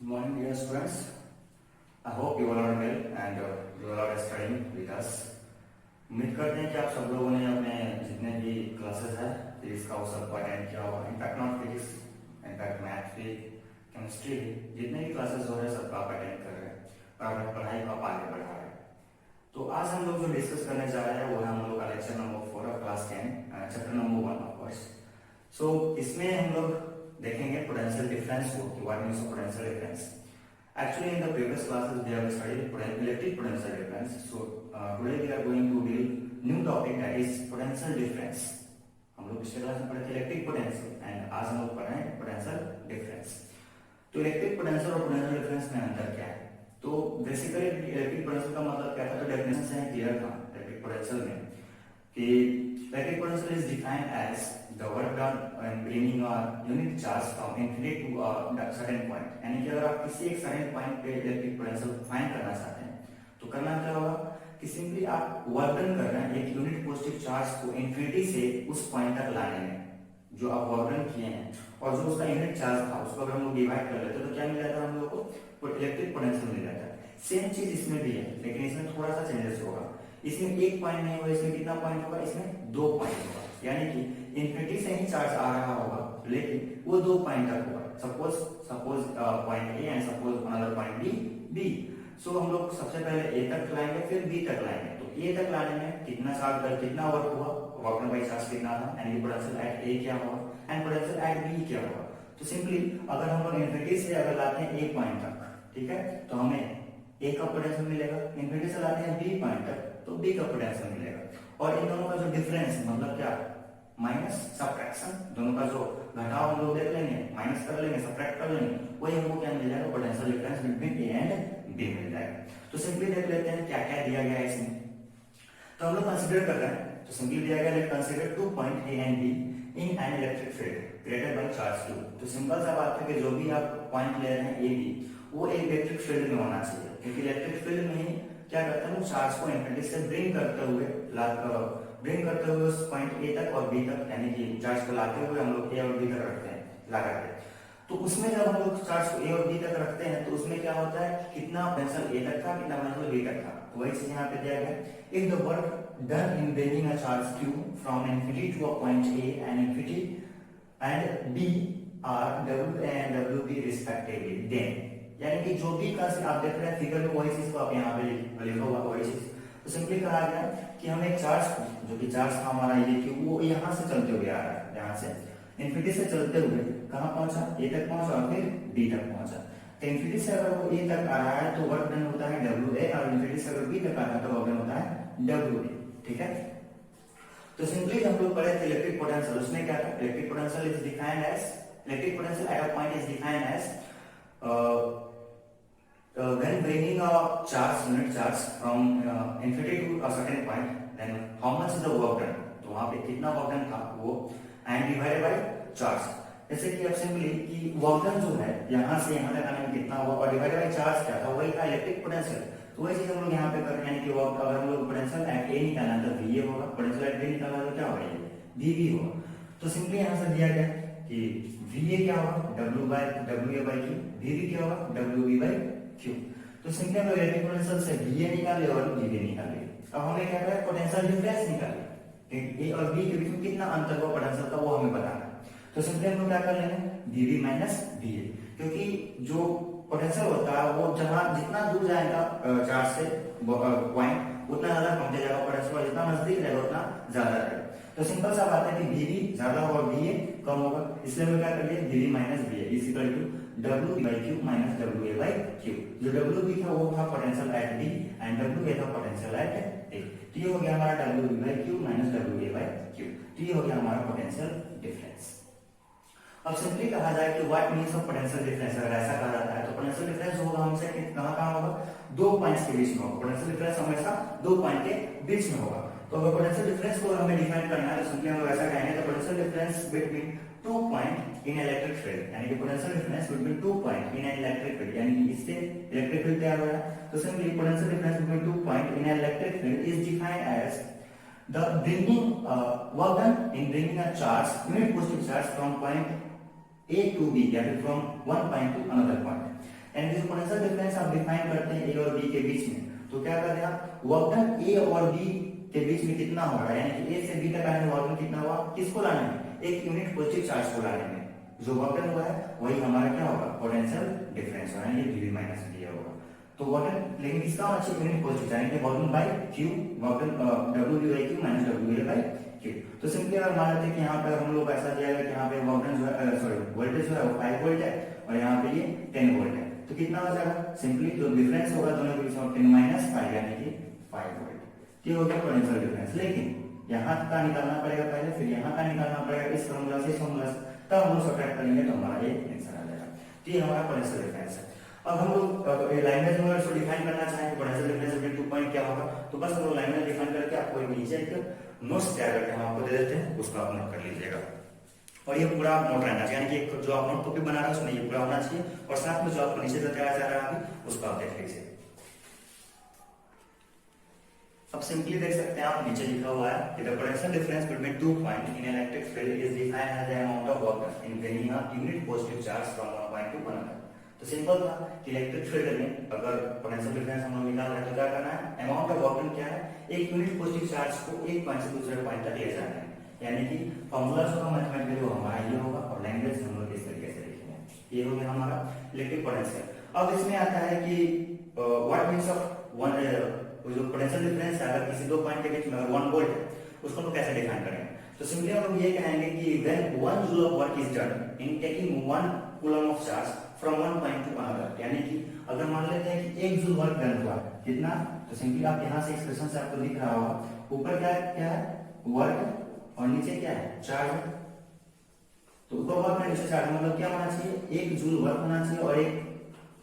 Morning, dear students. I hope you all are well and you all are studying with us. उम्मीद करते हैं कि आप सब लोगों ने अपने जितने भी क्लासेस है फिजिक्स का वो सबको अटेंड किया होगा. In fact not physics, in fact math भी, केमिस्ट्री भी, जितने भी क्लासेस हो रहे हैं सबको आप अटेंड कर रहे हैं और अपनी पढ़ाई को आप आगे बढ़ा रहे हैं. तो आज हम लोग जो डिस्कस करने जा रहे हैं वो है हम लोग का lecture number 4 of class 10, chapter number 1 of course. So इसमें हम लोग देखेंगे पोटेंशियल डिफरेंस को, what means potential difference. Actually, in the previous classes we have studied electric potential difference. So today we are going to deal new topic that is potential difference. हम लोग पिछले class में पढ़े थे electric potential and आज हम लोग पढ़ रहे हैं पोटेंशियल डिफरेंस. तो इलेक्ट्रिक पोटेंशियल और पोटेंशियल डिफरेंस में अंतर क्या है? तो बेसिकली इलेक्ट्रिक पोटेंशियल का मतलब क्या था, तो डेफिनेशन से क्लियर था इलेक्ट्रिक पोटेंशियल में कि electric potential is defined as the work done in bringing a unit charge from infinity to a certain point. यानी कि अगर आप किसी एक certain point पे इलेक्ट्रिक पोटेंशियल फाइंड करना चाहते हैं तो करना क्या होगा कि सिंपली आप वर्क डन कर रहे हैं एक यूनिट पॉजिटिव चार्ज को इन्फिनिटी से उस पॉइंट तक लाने में, जो आप वर्क डन किए हैं और जो उसका यूनिट चार्ज था उसको अगर हम लोग डिवाइड कर लेते तो क्या मिल जाता है हम लोग को इलेक्ट्रिक पोटेंशियल मिल जाता है. सेम चीज इसमें भी है लेकिन इसमें थोड़ा सा चेंजेस होगा. इसमें एक पॉइंट नहीं होगा, इसमें कितना पॉइंट होगा, इसमें 2 पॉइंट होगा. यानी कि इन्फिनिटी से ही चार्ज आ रहा होगा लेकिन वो 2 पॉइंट तक होगा. Suppose point A and suppose another point B. So हम लोग सबसे पहले ए तक लाएंगे फिर बी तक लाएंगे. तो ए तक लाने में कितना चार्ज, कितना वर्क हुआ, वर्क डन बाय चार्ज कितना था, यानी पोटेंशियल एट ए क्या होगा एंड पोटेंशियल एट बी क्या होगा. तो सिंपली अगर हम लोग इन्फिनिटी से अगर लाते हैं ए पॉइंट तक, ठीक है, तो हमें ए का पोटेंशियल मिलेगा. इन्फिनिटी से लाते हैं बी पॉइंट तक तो बी का पोटेंशियल मिलेगा. और इन दोनों का जो डिफरेंस मतलब क्या, माइनस सब्ट्रैक्शन, दोनों का जो घटाव हम लोग देख लेंगे, माइनस कर लेंगे, सब्ट्रैक्ट कर लेंगे, वही हमको क्या मिल जाएगा, potential difference between A and B मिल जाएगा. तो सिंपली देख लेते हैं क्या क्या दिया गया है इसमें. तो हम लोग कंसीडर कर रहे हैं, तो सिंपली दिया गया है consider 2 point A and be in an electric field created by charge q. तो सिंपल सा बात है कि जो भी आप पॉइंट ले रहे हैं ए बी वो एक इलेक्ट्रिक फील्ड में होना चाहिए, क्योंकि इलेक्ट्रिक फील्ड में ही क्या करते हैं, चार्ज को इन्फिनिटी से ब्रिंग करते हुए उस पॉइंट ए तक और बी तक, यानी कि चार्ज को लाते हुए हम लोग ए और बी तक रखते हैं ला करके. तो उसमें जब हम लोग चार्ज को ए और बी तक रखते हैं तो उसमें क्या होता है, कितना पोटेंशियल ए तक था, कितना पोटेंशियल बी तक था. तो वही चीज यहाँ पे दिया गया. If the work done in bringing a charge q from infinity to a point A and infinity and B are w and wb respectively, then यानी कि जो भी का आप देख रहे हैं फिगर में वही चीज को आप यहाँ पे लिखा हुआ वही चीज. तो सिंपली कहा गया कि हमें एक चार्ज, जो कि चार्ज था हमारा ये कि वो यहाँ से चलते हुए आ रहा है, यहाँ से इन्फिनिटी से चलते हुए कहाँ पहुंचा, ए तक पहुंचा और फिर बी तक पहुंचा. तो इन्फिनिटी से अगर वो ए तक आ रहा है तो वर्क डन होता है WA और इन्फिनिटी से अगर बी तक आ रहा है तो वर्क डन होता है WB. ठीक है. तो सिंपली हम लोग पढ़े थे इलेक्ट्रिक पोटेंशियल, उसमें क्या था, electric potential is defined as, electric potential at a point is defined as when bringing a charge, unit charge from infinity to a certain point, then how much is the work done. तो वहां पे कितना work done था वो and divided by charge. जैसे कि अब simply कि वर्क डन जो है यहाँ से यहाँ तक आने में कितना हुआ और डिवाइडेड बाय चार्ज क्या था, वही था इलेक्ट्रिक पोटेंशियल. तो वही चीज हम लोग यहाँ पे कर रहे हैं कि वर्क, अगर हम लोग पोटेंशियल एट ए निकालना तो VA होगा, पोटेंशियल एट बी निकालना तो क्या होगा, VB होगा. तो सिंपली यहाँ से दिया गया कि VA क्या होगा, WA by Q, VB क्या होगा, WB by Q. तो सिंपली हम इलेक्ट्रिक पोटेंशियल से VA निकाले और VB निकाले. अब हमें क्या करना है, पोटेंशियल डिफरेंस निकालना है. ए और बी के बीच में कितना अंतर हुआ पोटेंशियल का वो हमें बताना है. तो सिंपली हम लोग क्या कर लेंगे, VB माइनस VA, क्योंकि जो पोटेंशियल होता है वो जहां जितना दूर जाएगा चार्ज से पॉइंट उतना ज्यादा पहुंच जाएगा पोटेंशियल, और जितना नजदीक रहेगा उतना ज्यादा रहेगा. तो सिंपल सा बात है कि VB ज्यादा होगा VA कम होगा, इसलिए हम क्या कर लिए VB minus VA is equal to W by Q minus WA by Q. जो WB था वो था potential at B and WA था पोटेंशियल एट A. तो ये हो गया हमारा WB by Q minus WA by Q. तो ये हो गया हमारा पोटेंशियल डिफरेंस. अब सिंपली कहा जाए कि what means of potential difference, अगर ऐसा कहा जाता है तो पोटेंशियल डिफरेंस होगा हमसे कहां होगा, 2 पॉइंट्स के बीच में होगा. पोटेंशियल डिफरेंस हमेशा 2 पॉइंट के बीच में होगा. तो अगर पोटेंशियल डिफरेंस को हमें डिफाइन करना है तो सिंपली हम लोग ऐसा कहेंगे, तो potential difference between 2 point in electric field, यानी कि potential difference between 2 point in electric field, यानी कि इससे इलेक्ट्रिक फील्ड तैयार हो रहा है. तो simply potential difference between 2 point in electric field is defined as the bringing work done in bringing a charge, unit positive charge from point A to B, या फिर from one point to another point. यानी कि जो potential difference आप define करते हैं ए और B के बीच में, तो क्या कर रहे हैं आप, वर्क डन ए और बी के बीच में कितना हो रहा है, यानी कि ए से बी तक आने में वर्क डन कितना हुआ, किसको लाने में, एक यूनिट पॉजिटिव चार्ज को लाने में जो वर्क डन हुआ है वही हमारा क्या होगा, पोटेंशियल डिफरेंस होगा, यानी वी माइनस वी होगा। तो वर्क डन लेकिन किसका होना चाहिए, यूनिट पॉजिटिव, यानी कि work done by Q, work done W V by Q minus W V by Q. तो सिंपली अगर मान लेते हैं कि यहाँ पे हम लोग ऐसा दिया है कि यहाँ पे वर्क डन जो है सॉरी वोल्टेज जो है वो 5 वोल्ट है और यहाँ पे ये 10 वोल्ट है, तो कितना हो जाएगा, सिंपली जो डिफरेंस होगा दोनों के बीच में 10 माइनस 5 यानी कि 5 वोल्ट, ये हो गया पोटेंशियल डिफरेंस। लेकिन यहाँ का निकालना पड़ेगा पहले, फिर यहाँ का निकालना पड़ेगा इस फॉर्मूला से, इस फॉर्मूला से, तब हम लोग सब्ट्रैक्ट करेंगे तो हमारा ये आंसर आ जाएगा। तो ये हमारा पोटेंशियल डिफरेंस है। अब हम लोग लैंग्वेज में इसको डिफाइन करना चाहेंगे पोटेंशियल डिफरेंस बिटवीन 2 पॉइंट क्या होगा, तो बस हम लोग लैंग्वेज डिफाइन करके आपको एक नीचे एक नोट्स तैयार करके हम आपको दे देते हैं, उसको आप नोट कर लीजिएगा। और ये पूरा नोट रहना चाहिए, यानी कि जो आप नोट कॉपी बना रहे हैं उसमें ये पूरा होना चाहिए, और साथ में जो आपको नीचे बताया जा रहा है उसको आप देख लीजिए। अब सिंपली देख सकते हैं आप, नीचे लिखा हुआ है कि the potential difference between 2 point in electric field is defined as the amount of work in bringing a unit positive charge from one point to another. तो सिंपल था कि इलेक्ट्रिक फील्ड में अगर पोटेंशियल डिफरेंस हम लोग निकाल रहे हैं तो क्या करना है, अमाउंट ऑफ वर्क क्या है, एक यूनिट पॉजिटिव चार्ज को एक पॉइंट से दूसरे पॉइंट तक ले जाना है, यानी कि फॉर्मूला जो मैथमेटिकली वो हमारा ये होगा और लैंग्वेज हम लोग इस तरीके से लिखेंगे। ये हो गया हमारा इलेक्ट्रिक पोटेंशियल। अब इसमें आता है कि व्हाट मींस ऑफ वन, जो पोटेंशियल डिफरेंस है अगर किसी दो पॉइंट के बीच में अगर 1 वोल्ट है उसको हम कैसे डिफाइन करेंगे, तो सिंपली हम लोग ये कहेंगे कि when 1 joule of work is done in taking 1 coulomb of charge from one point to another, यानी कि अगर मान लेते हैं कि 1 जूल वर्क डन हुआ कितना, तो सिंपली आप यहाँ से एक्सप्रेशन से आपको दिख रहा होगा, ऊपर क्या है वर्क और नीचे क्या है चार्ज। तो ऊपर वर्क और नीचे चार्ज मतलब क्या होना चाहिए, 1 जूल वर्क होना चाहिए और 1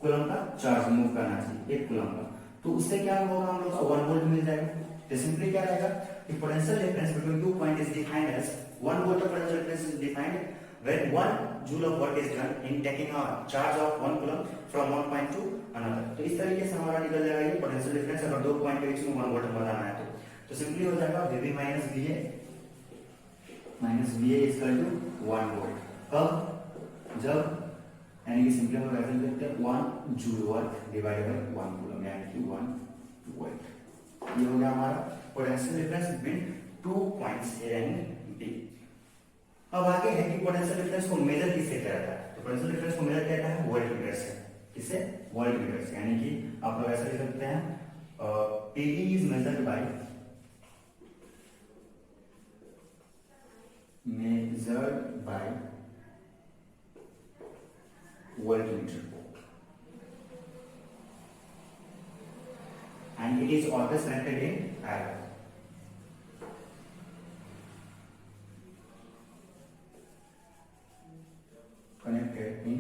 कूलम का चार्ज मूव करना चाहिए, 1 कूलम का। तो उससे क्या होगा, हम लोग को 1 वोल्ट मिल जाएगा। तो सिंपली क्या रहेगा कि potential difference between 2 point is defined as 1 volt of potential difference is defined when 1 joule of work is done in taking a charge of 1 coulomb from one point to another। तो इस तरीके से हमारा निकल जाएगा ये पोटेंशियल डिफरेंस अगर दो पॉइंट के बीच में 1 वोल्ट बताना है तो सिंपली हो जाएगा VB minus VA is equal to 1 volt. कब, जब, यानी कि सिंपली हम ऐसे लिखते हैं 1 joule work divided by 1 coulomb यानी कि 1 वोल्ट। ये हो गया हमारा potential difference between 2 points A and B। अब आगे है कि पोटेंशियल डिफरेंस को मेजर किससे किया जाता है, तो पोटेंशियल डिफरेंस को मेजर किया जाता है वोल्टमीटर से। किससे, वोल्टमीटर से, यानी कि आप लोग ऐसा लिख सकते हैं PD is measured by voltmeter and it is always connected in parallel। Connected in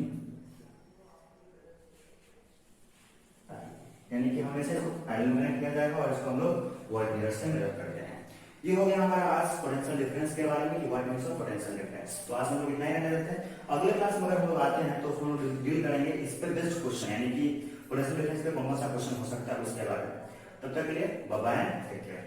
यानी कि हमेशा इसको पैरेलल कनेक्ट किया जाएगा और इसको हम लोग वोल्टमीटर से मेजर करते हैं। ये हो गया हमारा आज पोटेंशियल डिफरेंस के बारे में, what means of potential difference. तो आज हम लोग इतना ही रहने देते हैं। अगले क्लास में अगर हम लोग आते हैं तो उसमें हम लोग डील करेंगे इस पे बेस्ड क्वेश्चन, यानी कि पोटेंशियल डिफरेंस पे कौन सा क्वेश्चन हो सकता है उसके बारे में। तब तक के लिए बाय बाय, टेक केयर।